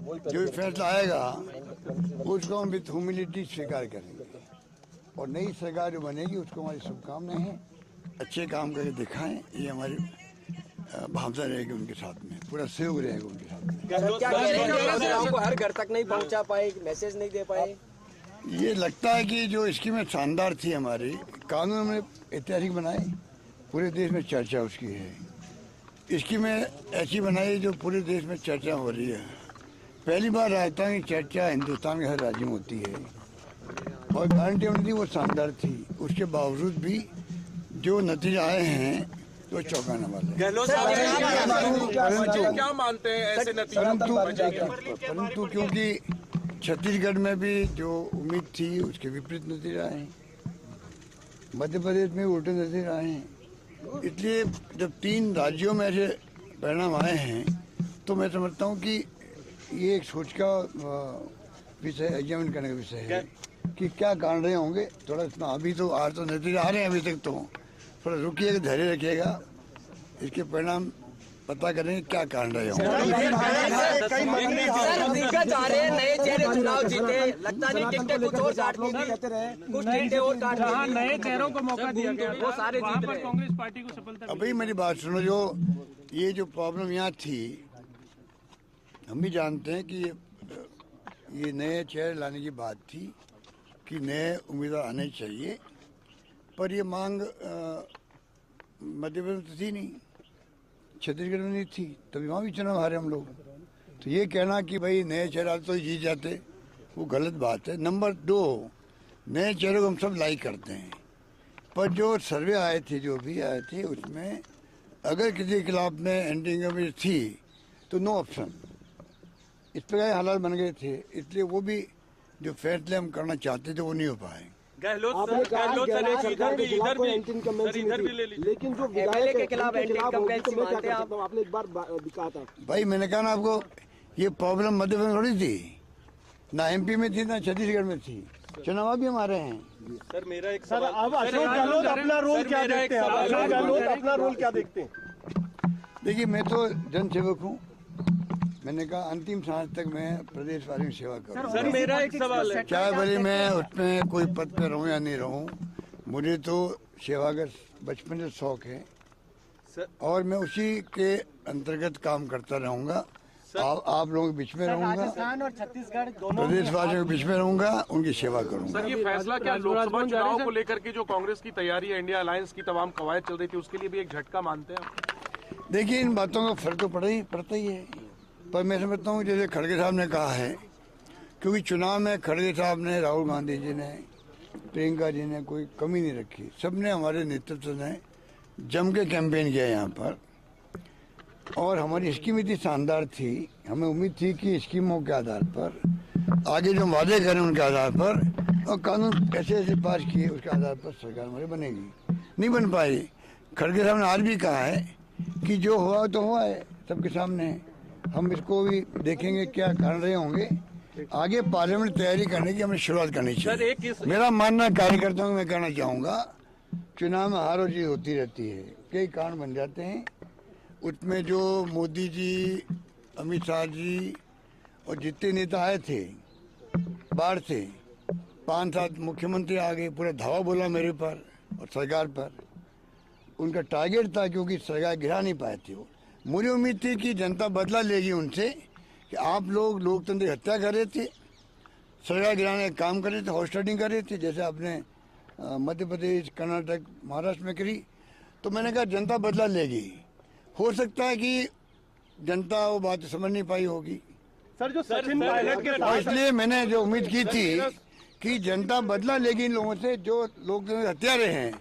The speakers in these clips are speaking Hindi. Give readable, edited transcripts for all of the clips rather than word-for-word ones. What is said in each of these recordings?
जो भी फैसला आएगा उसको हम विद ह्यूमिलिटी स्वीकार करेंगे और नई सरकार जो बनेगी उसको हमारी शुभकामनाएं हैं। अच्छे काम करके दिखाएं, ये हमारी भावना रहेगी उनके साथ में, पूरा सहयोग रहेगा उनके साथ में। क्या कह रहे हैं महिलाओं को हर घर तक नहीं पहुंचा पाए, मैसेज नहीं दे पाए? ये लगता है कि जो स्कीमें शानदार थी हमारी, कानून में ऐतिहासिक बनाए, पूरे देश में चर्चा उसकी है। स्कीमें ऐसी बनाई जो पूरे देश में चर्चा हो रही है। पहली बार राजस्थान की चर्चा हिंदुस्तान के हर राज्य में होती है और गारंटी वो शानदार थी। उसके बावजूद भी जो नतीजे आए हैं तो चौंकाने वाले। क्या मानते हैं ऐसे नतीजे? परंतु क्योंकि छत्तीसगढ़ में भी जो उम्मीद थी उसके विपरीत नतीजे आए हैं, मध्य प्रदेश में उल्टे नतीजे आए हैं। इसलिए जब 3 राज्यों में ऐसे परिणाम आए हैं तो मैं समझता हूँ कि ये एक सोच का विषय, एग्जामिन करने का विषय है कि क्या कारण रहे होंगे। थोड़ा इसमें अभी तो आज तो नतीजे आ रहे हैं, अभी तक तो थोड़ा रुकिएगा, धैर्य रखिएगा, इसके परिणाम पता करेंगे क्या कारण रहे होंगे। दिग्गज आ रहे हैं, नए चेहरे चुनाव जीते, लगता नहीं टिकटें कुछ और काट दी, कुछ टिकटें और काट दी, नए चेहरों को मौका दिया गया वो सारे जीत रहे हैं। कांग्रेस पार्टी को सफलता। अभी मेरी बात सुनो, जो ये जो प्रॉब्लम यहाँ थी, हम भी जानते हैं कि ये नए चेहरे लाने की बात थी कि नए उम्मीदवार आने चाहिए, पर ये मांग मध्य प्रदेश में थी नहीं, छत्तीसगढ़ में नहीं थी, तभी वहाँ भी चुनाव हारे हम लोग। तो ये कहना कि भाई नए चेहरे तो जीत जाते, वो गलत बात है। नंबर 2, नए चेहरों को हम सब लाइक करते हैं, पर जो सर्वे आए थे, जो भी आए थे, उसमें अगर किसी के खिलाफ में एंटी इनकम थी तो नो ऑप्शन, इस प्रकार हालात बन गए थे। इसलिए वो भी जो फैसले हम करना चाहते थे वो नहीं हो पाए। लेकिन जो विधायक के खिलाफ एंटी इनकम्बेंसी मानते हैं आप? आपने एक बार कहा था भाई, मैंने कहा ना आपको, ये प्रॉब्लम मध्य प्रदेश में थोड़ी थी, ना एमपी में थी ना छत्तीसगढ़ में थी, चुनाव भी हमारे हैं। सर मेरा एक सर, अब अशोक गहलोत अपना रोल क्या देखते हैं? अशोक गहलोत अपना रोल क्या देखते हैं? देखिए, मैं तो जनसेवक हूँ, मैंने कहा अंतिम सांस तक मैं प्रदेश वासियों की सेवा करूँ। सर मेरा एक सवाल है, चाहे भले मैं उसमें कोई पद पे रहूँ या नहीं रहूँ, मुझे तो सेवा का बचपन से शौक है और मैं उसी के अंतर्गत काम करता रहूँगा। आप लोगों के बीच में रहूँगा, राजस्थान और छत्तीसगढ़ दोनों प्रदेश वासियों के बीच में रहूँगा, उनकी सेवा करूँगा। सर ये फैसला क्या लोकसभा चुनाव को लेकर के जो कांग्रेस की तैयारी है, इंडिया अलायंस की तमाम कवायद चल रही थी, उसके लिए भी एक झटका मानते हैं? देखिए, इन बातों का फर्क तो पड़ता ही है, पर मैं समझता हूँ जैसे खड़गे साहब ने कहा है, क्योंकि चुनाव में खड़गे साहब ने, राहुल गांधी जी ने, प्रियंका जी ने कोई कमी नहीं रखी, सबने, हमारे नेतृत्व ने जम के कैंपेन किया यहाँ पर और हमारी स्कीम इतनी शानदार थी, हमें उम्मीद थी कि स्कीमों के आधार पर आगे जो वादे करें उनके आधार पर और कानून ऐसे ऐसे पास किए उसके आधार पर सरकार हमारी बनेगी। नहीं बन पाई। खड़गे साहब ने आज भी कहा है कि जो हुआ तो हुआ है, सबके सामने। हम इसको भी देखेंगे क्या कारण रहे होंगे, आगे पार्लियामेंट तैयारी करने की हमें शुरुआत करनी चाहिए। मेरा मानना कार्यकर्ताओं को मैं कहना चाहूँगा, चुनाव में हार और जीत होती रहती है, कई कारण बन जाते हैं, उसमें जो मोदी जी, अमित शाह जी और जितने नेता आए थे बाहर से, 5-7 मुख्यमंत्री आ गए, पूरा धावा बोला मेरे पर और सरकार पर। उनका टारगेट था क्योंकि सरकार गिरा नहीं पाए थे वो। मुझे उम्मीद थी कि जनता बदला लेगी उनसे कि आप लोग लोकतंत्र की हत्या कर रहे थे, सरकार गिराने का काम कर रहे थे, हॉस्टिंग कर रहे थे, जैसे आपने मध्य प्रदेश, कर्नाटक, महाराष्ट्र में करी। तो मैंने कहा जनता बदला लेगी। हो सकता है कि जनता वो बात समझ नहीं पाई होगी। सर, जो सचिन पायलट के और इसलिए मैंने जो उम्मीद की थी कि जनता बदला लेगी इन लोगों से जो लोग हत्यारे हैं,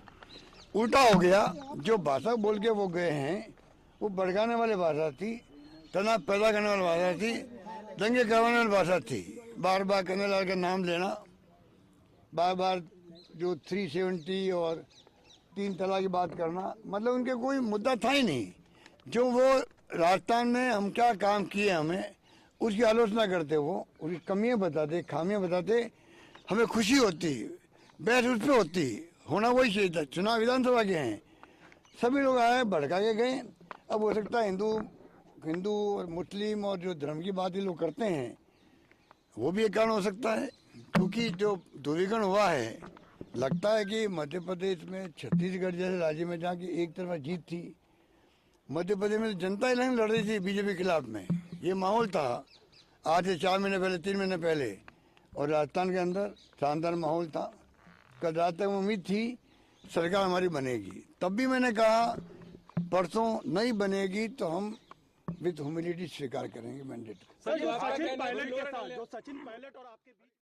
उल्टा हो गया। जो भाषा बोल के वो गए हैं वो भड़काने वाली भाषा थी, तनाव पैदा करने वाली भाषा थी, दंगे करवाने वाली भाषा थी। बार बार कन्हैयालाल का नाम लेना, बार बार जो 370 और 3 तलाक की बात करना, मतलब उनके कोई मुद्दा था ही नहीं। जो वो राजस्थान में हम क्या काम किए हमें उसकी आलोचना करते, वो उसकी कमियां बताते, खामियां बताते, हमें खुशी होती, बहस उस पर होती, होना वही चाहिए था। चुनाव विधानसभा के हैं, सभी लोग आए भड़का के गए। अब हो सकता है हिंदू हिंदू और मुस्लिम और जो धर्म की बात ये लोग करते हैं, वो भी एक कारण हो सकता है। क्योंकि जो ध्रुवीकरण हुआ है, लगता है कि मध्य प्रदेश में, छत्तीसगढ़ जैसे राज्य में जहाँ की एक तरफा जीत थी, मध्य प्रदेश में जनता इलेक्शन लड़ रही थी बीजेपी के खिलाफ में, ये माहौल था आज से 4 महीने पहले, 3 महीने पहले। और राजस्थान के अंदर शानदार माहौल था। कल रात तक उम्मीद थी सरकार हमारी बनेगी, तब भी मैंने कहा परसों नहीं बनेगी तो हम विद ह्यूमिलिटी स्वीकार करेंगे मैंडेट को। सचिन पायलट के साथ, जो सचिन पायलट और आपके बीच